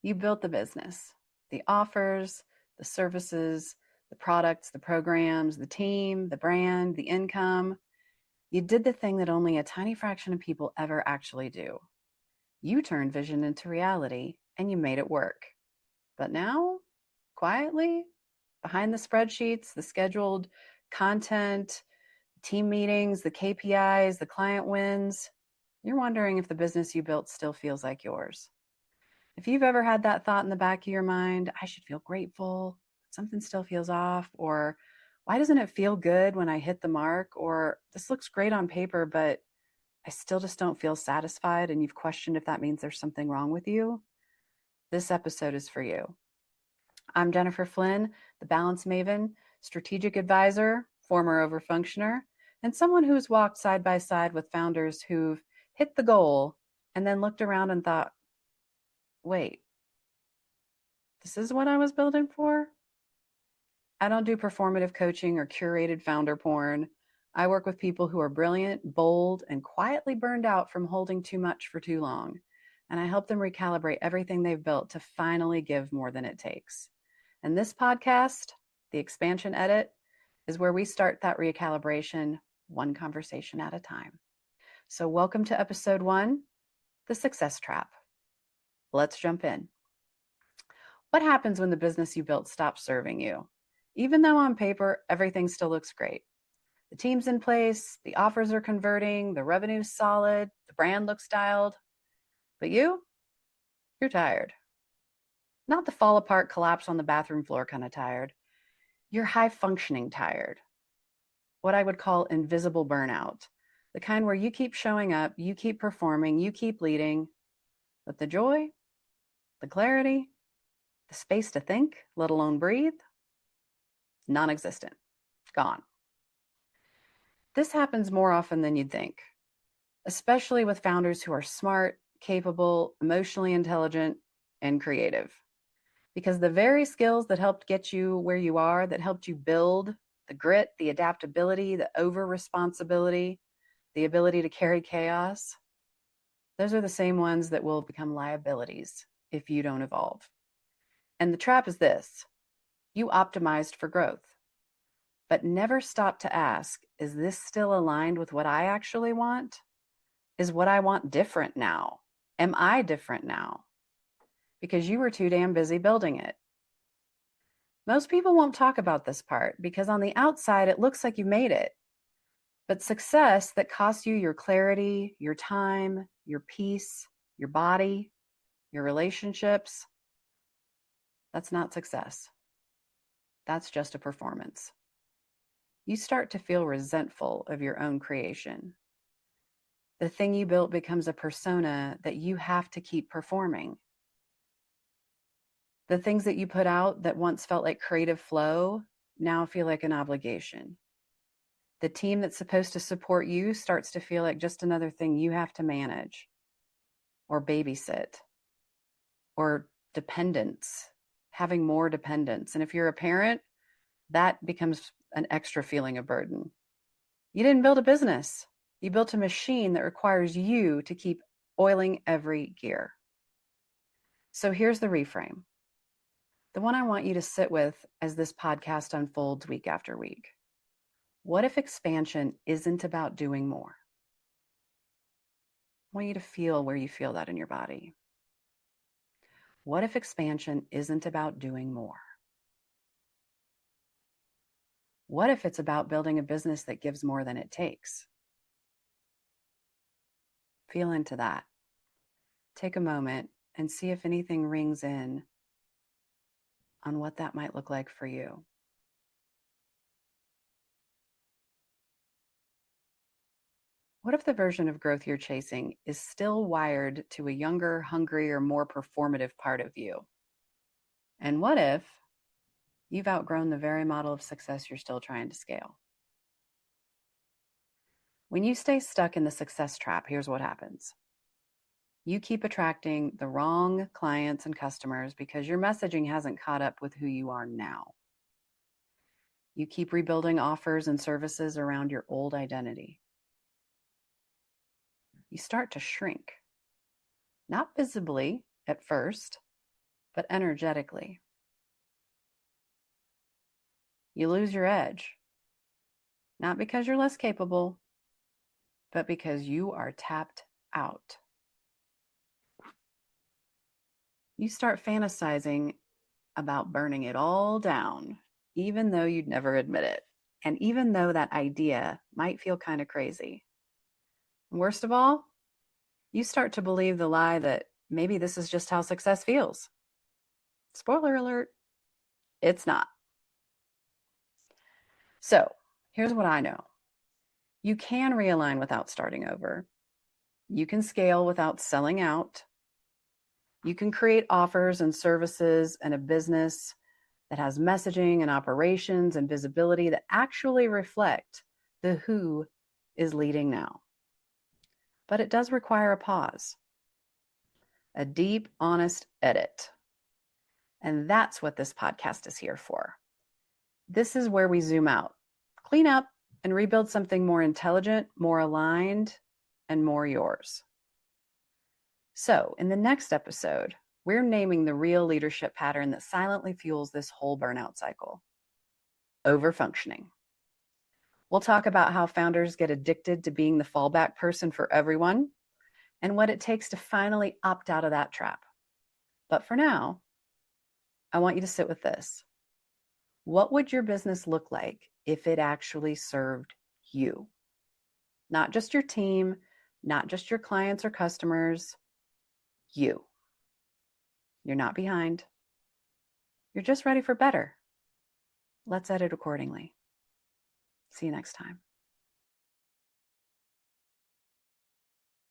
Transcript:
You built the business, the offers, the services, the products, the programs, the team, the brand, the income. You did the thing that only a tiny fraction of people ever actually do. You turned vision into reality and you made it work. But now, quietly, behind the spreadsheets, the scheduled content, team meetings, the KPIs, the client wins, you're wondering if the business you built still feels like yours. If you've ever had that thought in the back of your mind, I should feel grateful, something still feels off, or why doesn't it feel good when I hit the mark, or this looks great on paper, but I still just don't feel satisfied, and you've questioned if that means there's something wrong with you, this episode is for you. I'm Jennifer Flynn, the Balance Maven, strategic advisor, former overfunctioner, and someone who's walked side by side with founders who've hit the goal and then looked around and thought, wait, this is what I was building for? I don't do performative coaching or curated founder porn. I work with people who are brilliant, bold, and quietly burned out from holding too much for too long. And I help them recalibrate everything they've built to finally give more than it takes. And this podcast, The Expansion Edit, is where we start that recalibration one conversation at a time. So welcome to episode 1, The Success Trap. Let's jump in. What happens when the business you built stops serving you? Even though on paper, everything still looks great. The team's in place, the offers are converting, the revenue's solid, the brand looks dialed. But you're tired. Not the fall apart, collapse on the bathroom floor kind of tired. You're high functioning tired. What I would call invisible burnout. The kind where you keep showing up, you keep performing, you keep leading, but the joy, the clarity, the space to think, let alone breathe, non-existent, gone. This happens more often than you'd think, especially with founders who are smart, capable, emotionally intelligent, and creative. Because the very skills that helped get you where you are, that helped you build the grit, the adaptability, the over-responsibility, the ability to carry chaos, those are the same ones that will become liabilities if you don't evolve. And the trap is this: you optimized for growth, but never stop to ask, is this still aligned with what I actually want? Is what I want different now? Am I different now? Because you were too damn busy building it. Most people won't talk about this part because on the outside, it looks like you made it. But success that costs you your clarity, your time, your peace, your body, your relationships, that's not success. That's just a performance. You start to feel resentful of your own creation. The thing you built becomes a persona that you have to keep performing. The things that you put out that once felt like creative flow now feel like an obligation. The team that's supposed to support you starts to feel like just another thing you have to manage or babysit or dependence, having more dependence. And if you're a parent, that becomes an extra feeling of burden. You didn't build a business. You built a machine that requires you to keep oiling every gear. So here's the reframe, the one I want you to sit with as this podcast unfolds week after week. What if expansion isn't about doing more? I want you to feel where you feel that in your body. What if expansion isn't about doing more? What if it's about building a business that gives more than it takes? Feel into that. Take a moment and see if anything rings in on what that might look like for you. What if the version of growth you're chasing is still wired to a younger, hungrier, more performative part of you? And what if you've outgrown the very model of success you're still trying to scale? When you stay stuck in the success trap, here's what happens. You keep attracting the wrong clients and customers because your messaging hasn't caught up with who you are now. You keep rebuilding offers and services around your old identity. You start to shrink, not visibly at first, but energetically. You lose your edge, not because you're less capable, but because you are tapped out. You start fantasizing about burning it all down, even though you'd never admit it. And even though that idea might feel kind of crazy. And worst of all, you start to believe the lie that maybe this is just how success feels. Spoiler alert, it's not. So here's what I know. You can realign without starting over. You can scale without selling out. You can create offers and services and a business that has messaging and operations and visibility that actually reflect the who is leading now. But it does require a pause, a deep, honest edit. And that's what this podcast is here for. This is where we zoom out, clean up, and rebuild something more intelligent, more aligned, and more yours. So, in the next episode, we're naming the real leadership pattern that silently fuels this whole burnout cycle: overfunctioning. We'll talk about how founders get addicted to being the fallback person for everyone and what it takes to finally opt out of that trap. But for now, I want you to sit with this. What would your business look like if it actually served you? Not just your team, not just your clients or customers, you. You're not behind. You're just ready for better. Let's edit accordingly. See you next time.